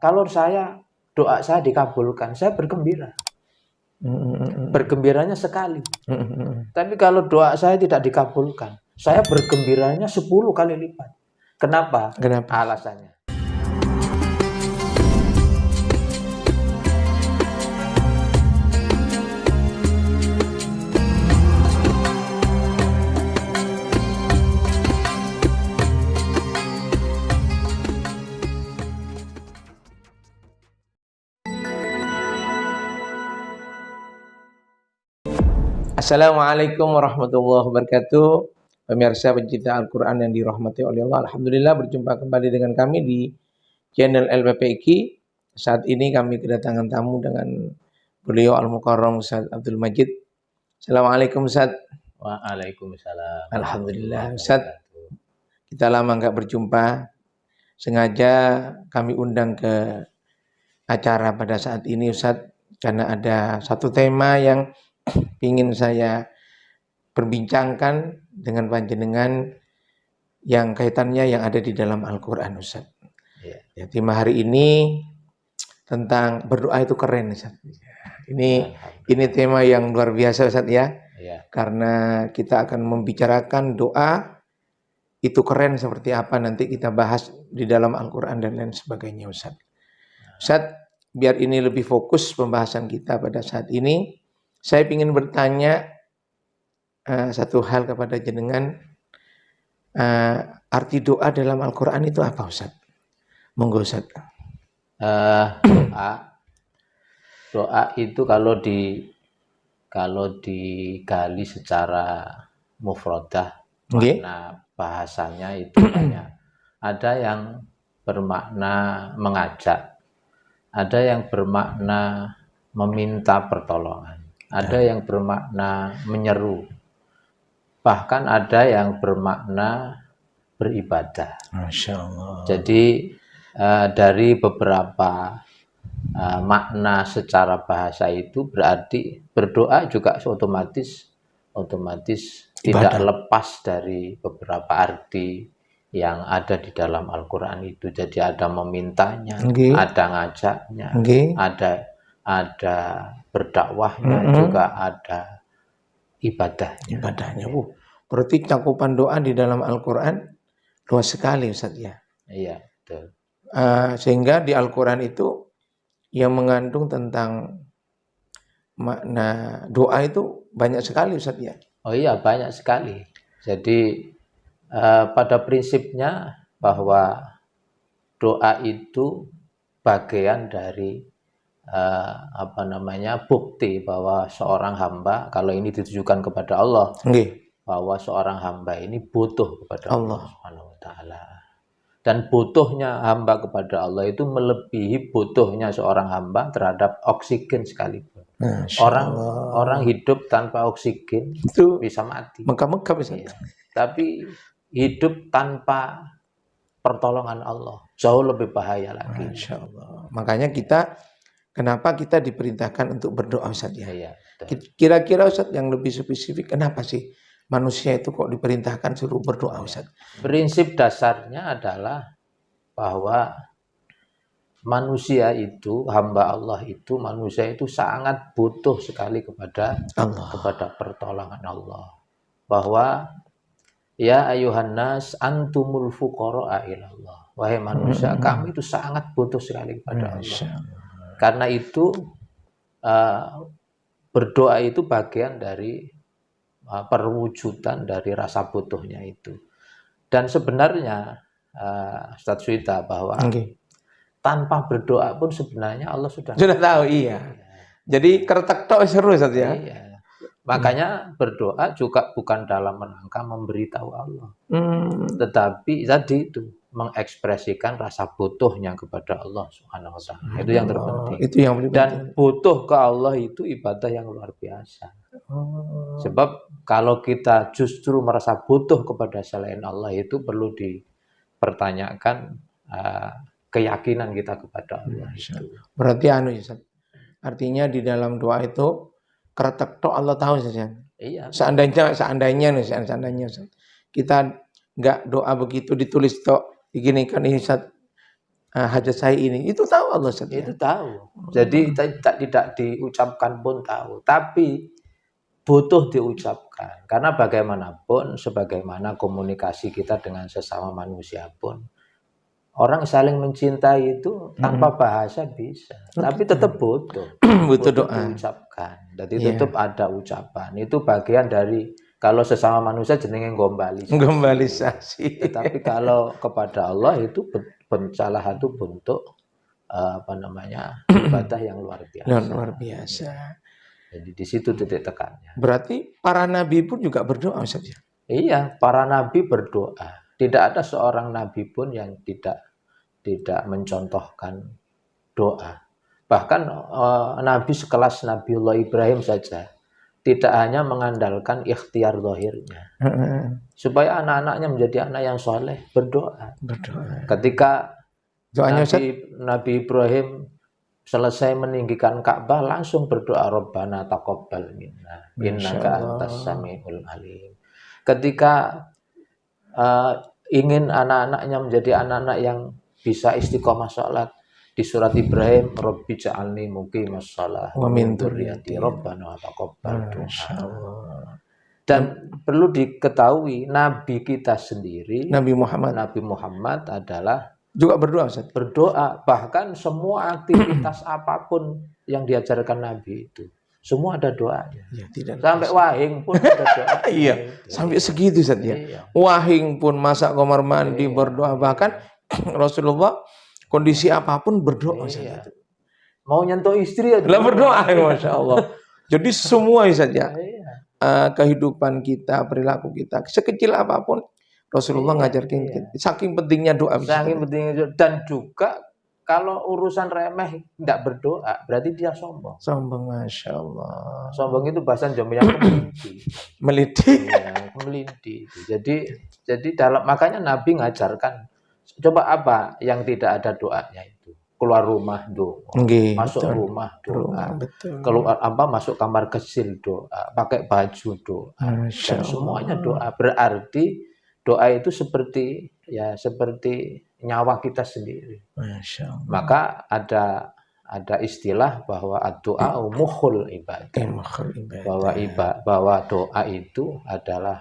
Kalau doa saya dikabulkan, saya bergembira. Bergembiranya sekali. Tapi kalau doa saya tidak dikabulkan, saya bergembiranya 10 kali lipat. Kenapa? Alasannya. Assalamualaikum warahmatullahi wabarakatuh. Pemirsa pencinta Al-Quran yang dirahmati oleh Allah, alhamdulillah berjumpa kembali dengan kami di channel LPPIQ. Saat ini kami kedatangan tamu dengan beliau Al-Mukarram Ustaz Abdul Majid. Assalamualaikum Ustaz. Waalaikumsalam. Alhamdulillah Ustaz, kita lama nggak berjumpa. Sengaja kami undang ke acara pada saat ini Ustaz, karena ada satu tema yang ingin saya perbincangkan dengan panjenengan yang kaitannya yang ada di dalam Al-Quran Ustaz. Ya, tema hari ini tentang berdoa itu keren Ustaz. Ini tema yang luar biasa Ustaz ya. Karena kita akan membicarakan doa itu keren seperti apa, nanti kita bahas di dalam Al-Quran dan lain sebagainya Ustaz. Ustaz, biar ini lebih fokus pembahasan kita pada saat ini, saya ingin bertanya satu hal kepada jenengan. Arti doa dalam Al-Quran itu apa Ustaz? Monggo Ustaz. Doa itu kalau digali secara mufradah, makna bahasanya itu banyak. Ada yang bermakna mengajak, ada yang bermakna meminta pertolongan, ada yang bermakna menyeru, bahkan ada yang bermakna beribadah. Masya Allah. Jadi dari beberapa makna secara bahasa itu berarti berdoa juga otomatis tidak lepas dari beberapa arti yang ada di dalam Al-Quran itu. Jadi ada memintanya, ada ngajaknya, ada berdakwahnya, juga ada ibadahnya. Berarti cakupan doa di dalam Al-Quran luas sekali Ustaz ya. Iya, betul. Sehingga di Al-Quran itu yang mengandung tentang makna doa itu banyak sekali Ustaz ya. Oh iya, banyak sekali. Jadi pada prinsipnya bahwa doa itu bagian dari bukti bahwa seorang hamba, kalau ini ditujukan kepada Allah, bahwa seorang hamba ini butuh kepada Allah Subhanahu wa taala. Dan butuhnya hamba kepada Allah itu melebihi butuhnya seorang hamba terhadap oksigen sekalipun. Orang hidup tanpa oksigen itu bisa mati. Mekah bisa. Ya. Tapi hidup tanpa pertolongan Allah jauh lebih bahaya lagi. Masya Allah. Makanya kenapa kita diperintahkan untuk berdoa Ustaz ya? Kira-kira Ustaz yang lebih spesifik, kenapa sih manusia itu kok diperintahkan suruh berdoa Ustaz? Prinsip dasarnya adalah bahwa manusia itu, hamba Allah itu, manusia itu sangat butuh sekali kepada pertolongan Allah. Bahwa ya ayuhan nas antumul fuqara ilallah. Wahai manusia, kamu itu sangat butuh sekali kepada Allah. Karena itu berdoa itu bagian dari perwujudan dari rasa butuhnya itu. Dan sebenarnya Ustaz Suita bahwa tanpa berdoa pun sebenarnya Allah sudah tahu. Iya. Jadi kertek tok seru Ustaz ya. Iya. Makanya berdoa juga bukan dalam rangka memberitahu Allah, tetapi tadi itu mengekspresikan rasa butuhnya kepada Allah Subhanahu wa taala. Itu yang terpenting. Itu yang penting. Dan butuh ke Allah itu ibadah yang luar biasa. Sebab kalau kita justru merasa butuh kepada selain Allah, itu perlu dipertanyakan keyakinan kita kepada Allah. Berarti artinya di dalam doa itu kretek tok Allah tahu saja. Iya. Seandainya kita nggak doa begitu ditulis tok, begini kan ini hajat saya ini. Itu tahu Allah Ustaz ya? Itu tahu. Jadi tidak diucapkan pun tahu, tapi butuh diucapkan. Karena bagaimanapun, sebagaimana komunikasi kita dengan sesama manusia pun, orang saling mencintai itu tanpa bahasa bisa, tapi tetap butuh Butuh doa. diucapkan. Jadi tetap ada ucapan. Itu bagian dari, kalau sesama manusia jenenge Gombalisasi. Tetapi kalau kepada Allah itu salah satu bentuk ibadah yang luar biasa. Luar biasa. Jadi di situ titik tekannya. Berarti para nabi pun juga berdoa Ustaz ya? Iya, para nabi berdoa. Tidak ada seorang nabi pun yang tidak mencontohkan doa. Bahkan nabi sekelas Nabiullah Ibrahim saja tidak hanya mengandalkan ikhtiar zahirnya. Supaya anak-anaknya menjadi anak yang soleh, berdoa. Ketika Nabi Ibrahim selesai meninggikan Ka'bah, langsung berdoa, Rabbana taqabbal minna innaka antas samiul alim. Ketika ingin anak-anaknya menjadi anak-anak yang bisa istiqomah sholat, di surat Ibrahim, Rabbi ja'alni muqimas shalah wa min dzurriyyati Rabbana taqabbal du'a. Dan perlu diketahui, Nabi kita sendiri, Nabi Muhammad adalah juga berdoa, Ustaz. Berdoa, bahkan semua aktivitas apapun yang diajarkan Nabi itu, semua ada doanya. Ya, tidak sampai wahing pun ada doa. Iya, sampai segitu, Ustaz ya. Iya. Wahing pun masak kamar mandi berdoa, bahkan Rasulullah kondisi apapun berdoa, Ustaz. Mau nyentuh istri ya berdoa, Masya Allah. Jadi semua, Ustaz ya, kehidupan kita, perilaku kita, sekecil apapun, Rasulullah ngajarkan kita. Saking pentingnya doa. Saking pentingnya doa. Dan juga kalau urusan remeh tidak berdoa, berarti dia sombong. Sombong, Masya Allah. Sombong itu bahasa Jawa yang meliti. Meliti. Jadi makanya Nabi ngajarkan, coba apa yang tidak ada doanya itu? Keluar rumah doa, masuk rumah doa, keluar masuk kamar kecil doa, pakai baju doa, dan semuanya doa. Berarti doa itu seperti nyawa kita sendiri. Masya Allah. Maka ada istilah bahwa doa mukhul ibadah. Bahwa doa itu adalah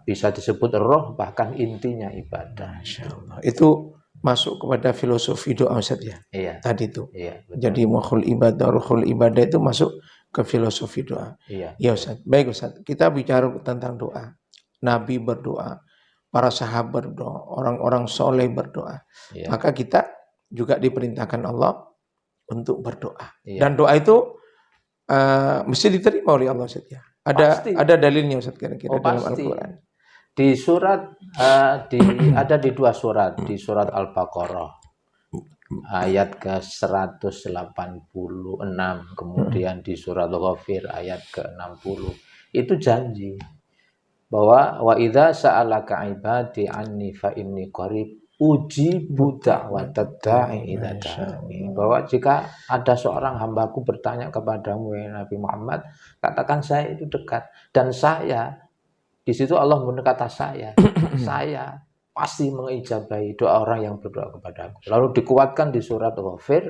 bisa disebut roh, bahkan intinya ibadah. Masya Allah. Itu masuk kepada filosofi doa, Ustaz ya. Iya. Tadi itu. Iya, jadi mukhul ibadah, ruhul ibadah itu masuk ke filosofi doa. Iya. Ya Ustaz. Baik Ustaz. Kita bicara tentang doa. Nabi berdoa, para sahabat berdoa, orang-orang soleh berdoa. Ya. Maka kita juga diperintahkan Allah untuk berdoa. Ya. Dan doa itu mesti diterima oleh Allah, Ustaz ya. Ada dalilnya Ustaz kira-kira dalam Al-Quran. Di surat ada di dua surat, di surat Al-Baqarah ayat ke-186, kemudian di surat Ghafir ayat ke-60. Itu janji bahwa wa idza sa'alaka ibadi anni fa inni qarib ujibu da'watad da'i idza da'ani. Bahwa jika ada seorang hambaku bertanya kepadamu ya Nabi Muhammad, katakan saya itu dekat, dan saya di situ Allah menggunakan kata saya pasti mengijabahi doa orang yang berdoa kepadaku. Lalu dikuatkan di surat Ghafir,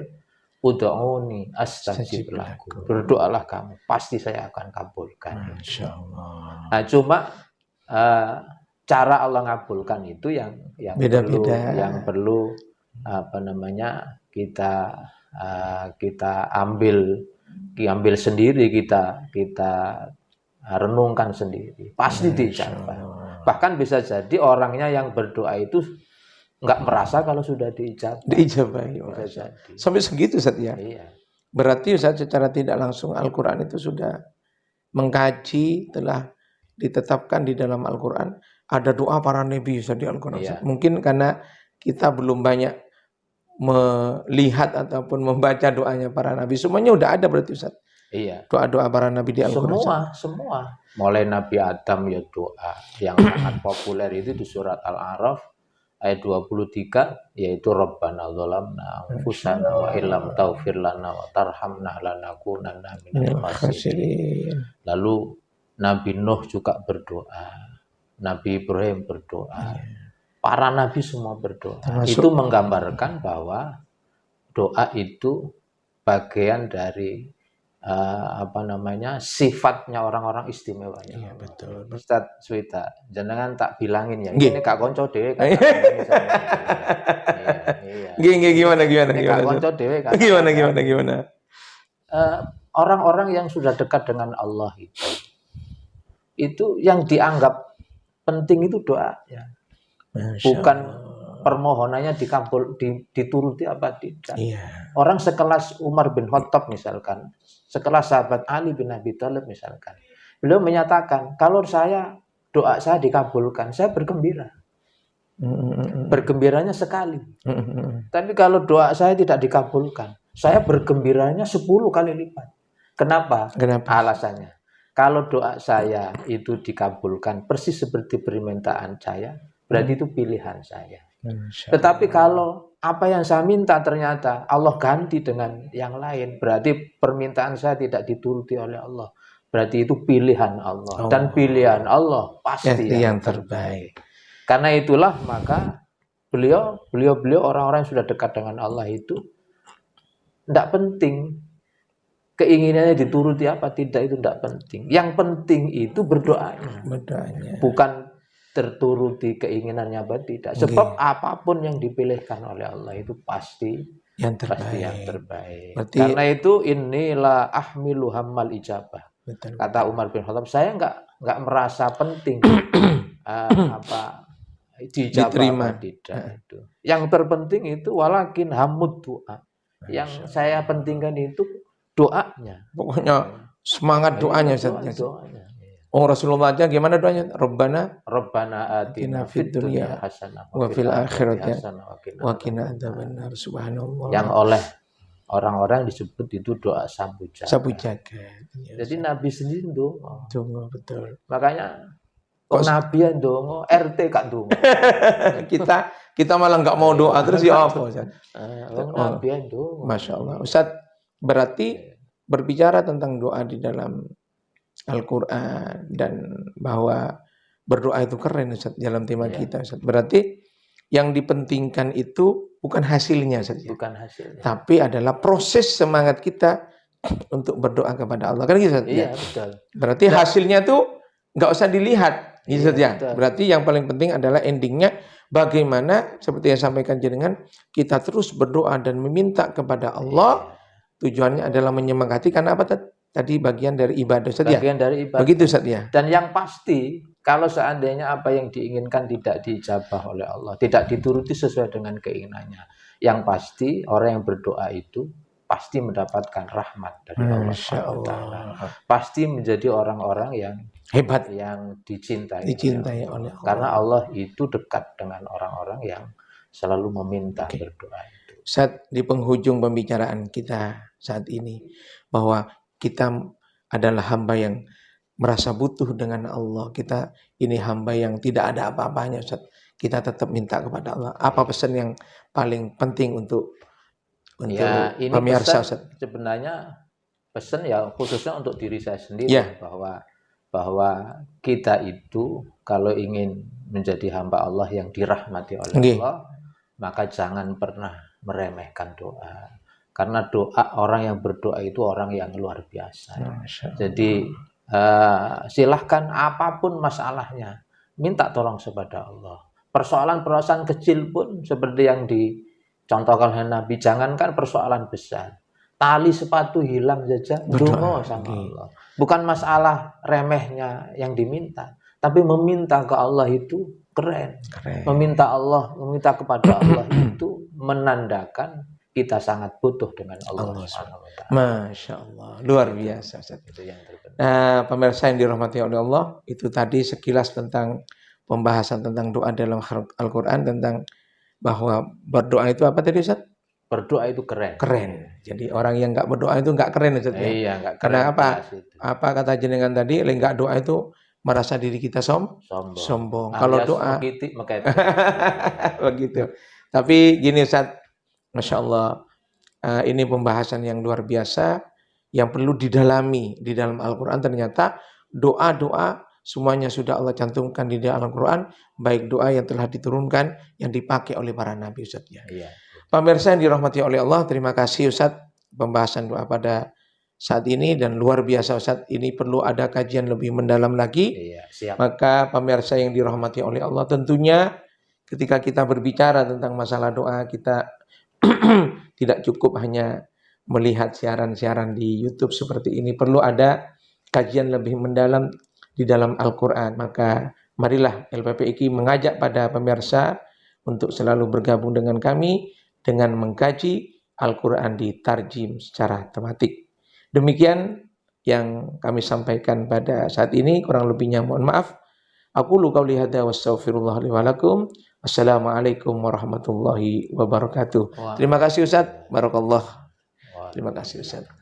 ud'uni astajib lakum. Berdoalah kamu, pasti saya akan kabulkan. Masya Allah. Nah, cuma cara Allah ngabulkan itu yang beda-beda, yang perlu kita ambil sendiri, kita renungkan sendiri, pasti diijabah. Bahkan bisa jadi orangnya yang berdoa itu nggak merasa kalau sudah diijabah. Diijabahi. Sampai segitu, Ustaz ya. Iya. Berarti Ustaz secara tidak langsung Al-Quran itu sudah mengkaji, telah ditetapkan di dalam Al-Quran ada doa para nabi, Ustaz, di Al-Quran. Iya. Mungkin karena kita belum banyak melihat ataupun membaca doanya para nabi. Semuanya udah ada berarti, Ustaz. Iya. Doa-doa para nabi di Al-Quran. Semua. Mulai Nabi Adam ya doa. Yang sangat populer itu di surat Al-A'raf ayat 23, yaitu Rabbana dzalamna anfusana wa illam taghfir lana wa tarhamna lanakunanna minal khasirin. Lalu Nabi Nuh juga berdoa. Nabi Ibrahim berdoa. para nabi semua berdoa. Termasuk- Itu menggambarkan bahwa doa itu bagian dari sifatnya orang-orang istimewanya. Iya, betul. Ustaz Swita, jenengan tak bilangin ya. Nggih. Ini kak konco dhewe kan. Nggih, gimana? Ini kak konco dhewe kan. Gimana? Orang-orang yang sudah dekat dengan Allah itu yang dianggap penting itu doanya. Bukan permohonannya dituruti apa tidak. Iya. Orang sekelas Umar bin Khattab misalkan, sekelas sahabat Ali bin Abi Thalib misalkan, beliau menyatakan, kalau doa saya dikabulkan, saya bergembira. Bergembiranya sekali. Tapi kalau doa saya tidak dikabulkan, saya bergembiranya 10 kali lipat. Kenapa? Alasannya, kalau doa saya itu dikabulkan persis seperti permintaan saya, berarti itu pilihan saya. Tetapi kalau apa yang saya minta ternyata Allah ganti dengan yang lain, berarti permintaan saya tidak dituruti oleh Allah. Berarti itu pilihan Allah. Dan pilihan Allah pasti yang terbaik. Karena itulah maka beliau orang-orang yang sudah dekat dengan Allah itu tidak penting keinginannya dituruti apa tidak, itu tidak penting. Yang penting itu berdoanya. Bukan terturuti keinginannya apa tidak. Sebab apapun yang dipilihkan oleh Allah itu pasti yang terbaik. Berarti, karena itu inilah ahmilu hammal ijabah. Betul. Kata Umar bin Khattab, saya nggak merasa penting dijabah tidak itu. Yang terpenting itu walakin hamud doa. Yang saya pentingkan itu doanya. Pokoknya semangat doanya. Rasulullah aja gimana doanya? Rabbana atina fid dunya hasanah wa fil akhirati wa qina adzabannar. Subhanallah. Yang oleh orang-orang disebut itu doa sapu jagat. Jadi Nabi sendiri dongo. Betul. Makanya Nabi yang dongo, RT kak dongo. kita malah nggak mau doa terus ya apa Ustaz? Nabi yang dongo. Masya Allah. Ustaz, berarti berbicara tentang doa di dalam Al-Quran dan bahwa berdoa itu keren Ustaz dalam tema kita Ustaz. Berarti yang dipentingkan itu bukan hasilnya Ustaz. Bukan hasilnya. Tapi adalah proses semangat kita untuk berdoa kepada Allah. Kan gitu Ustaz? Iya, betul. Berarti hasilnya tuh nggak usah dilihat. Gitu ya. Berarti yang paling penting adalah endingnya bagaimana seperti yang sampaikan jenengan kita terus berdoa dan meminta kepada Allah. Tujuannya adalah menyemangati karena apa tadi bagian dari ibadah saja. Bagian dari ibadah. Begitu Ustaz ya. Dan yang pasti kalau seandainya apa yang diinginkan tidak dijabah oleh Allah, tidak dituruti sesuai dengan keinginannya, yang pasti orang yang berdoa itu pasti mendapatkan rahmat dari Allah SWT. Pasti menjadi orang-orang yang hebat, yang dicintai oleh Allah. Karena Allah itu dekat dengan orang-orang yang selalu meminta berdoa itu. Saat di penghujung pembicaraan kita saat ini bahwa kita adalah hamba yang merasa butuh dengan Allah. Kita ini hamba yang tidak ada apa-apanya Ustaz. Kita tetap minta kepada Allah. Apa pesan yang paling penting untuk ya, ini pemirsa Ustaz? Sebenarnya pesan ya khususnya untuk diri saya sendiri bahwa kita itu kalau ingin menjadi hamba Allah yang dirahmati oleh Allah, maka jangan pernah meremehkan doa. Karena orang yang berdoa itu orang yang luar biasa. Jadi silahkan apapun masalahnya, minta tolong kepada Allah. Persoalan-persoalan kecil pun seperti yang dicontohkan oleh Nabi, jangankan persoalan besar. Tali sepatu hilang saja, dongo sama Allah. Bukan masalah remehnya yang diminta, tapi meminta ke Allah itu keren. Meminta kepada Allah itu menandakan kita sangat butuh dengan Allah. Masya Allah, luar biasa. Itu yang terpenting. Nah, pemirsa yang dirahmati oleh Allah, itu tadi sekilas tentang pembahasan tentang doa dalam Al-Quran, tentang bahwa berdoa itu apa tadi Ustaz? Berdoa itu keren. Jadi orang yang nggak berdoa itu nggak keren Ustaz. Iya, nggak keren. Karena apa? Apa kata jenengan tadi? Nggak doa itu merasa diri kita sombong. Kalau doa begitu. Tapi gini Ustaz, Masya Allah, ini pembahasan yang luar biasa yang perlu didalami di dalam Al-Quran. Ternyata doa-doa semuanya sudah Allah cantumkan di dalam Al-Quran, baik doa yang telah diturunkan, yang dipakai oleh para nabi, Ustaz ya. Iya. Pemirsa yang dirahmati oleh Allah, terima kasih Ustaz pembahasan doa pada saat ini, dan luar biasa Ustaz, ini perlu ada kajian lebih mendalam lagi. Iya, siap. Maka pemirsa yang dirahmati oleh Allah, tentunya ketika kita berbicara tentang masalah doa, kita tidak cukup hanya melihat siaran-siaran di YouTube seperti ini, perlu ada kajian lebih mendalam di dalam Al-Quran. Maka marilah LPPIQ mengajak pada pemirsa untuk selalu bergabung dengan kami dengan mengkaji Al-Quran ditarjim secara tematik. Demikian yang kami sampaikan pada saat ini, kurang lebihnya mohon maaf. Aqulu qauli hadza wa astaghfirullah li wa lakum. Assalamualaikum warahmatullahi wabarakatuh. Terima kasih Ustaz. Barakallah. Terima kasih Ustaz.